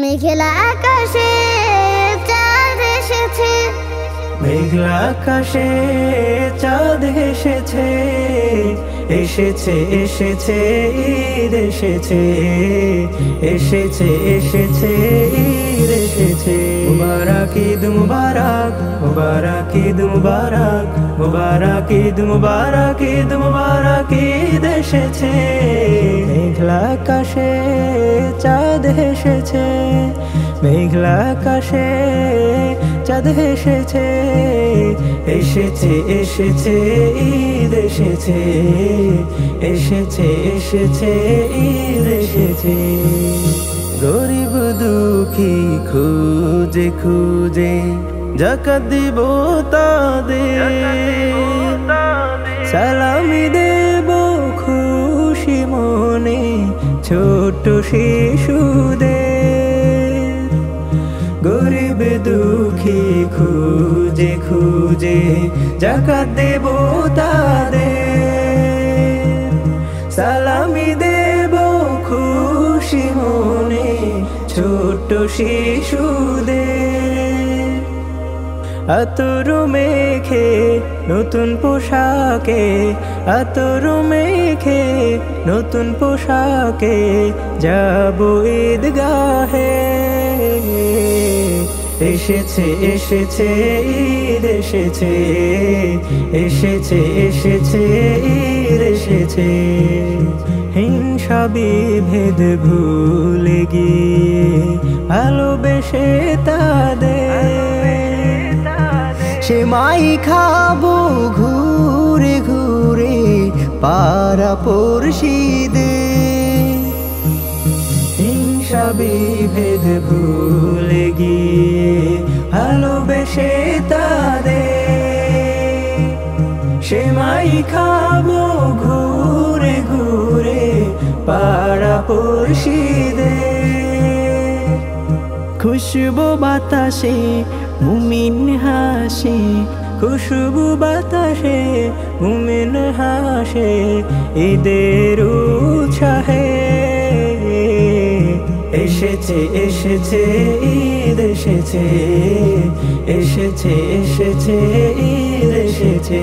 মেঘলা আকাশে চাঁদ এসেছে, মেঘলা আকাশে চাঁদ এসেছে, এসেছে এসেছে ঈদ এসেছে, এসেছে এসেছে ঈদ এসেছে। মুবারক ঈদ মুবারক, মুবারক ঈদ মুবারক, মুবারক ঈদ মুবারক, ঈদ মুবারক ঈদ এসেছে। মেঘলা আকাশে চাঁদ এসেছে, মেঘলা আকাশে চাঁদ এসেছে, এসেছে এসেছে ঈদ এসেছে, এসেছে এসেছে ঈদ এসেছে। গরিব দুঃখী খুঁজে খুঁজে যাকাত দিব তাদের, সালামি দেব খুশি মনে ছোট শিশুদের। গরিব দুঃখী খুঁজে খুঁজে যাকাত দেব তাদের, সালামি দেব খুশি মনে ছোট শিশুদের। আতর মেখে নতুন পোশাকে, আতর মেখে নতুন পোশাকে যাব ঈদগাহে। এসেছে এসেছে ঈদ এসেছে, এসেছে এসেছে ঈদ এসেছে। হিংসা বিভেদ ভুলে গিয়ে ভালোবেসে তাদের, সেমাই খাবো ঘুরে ঘুরে পাড়া পড়শিদের। হিংসা বিভেদ ভুলে গিয়ে ভালোবেসে তাদের, সেমাই খাবো ঘুরে ঘুরে পাড়া পড়শিদের। খুশবু বাতাসে মুমিন হাসে, খুশবু বাতাসে মুমিন হাসে ঈদের উৎসাহে। এসেছে এসেছে ঈদ এসেছে, এসেছে এসেছে ঈদ এসেছে।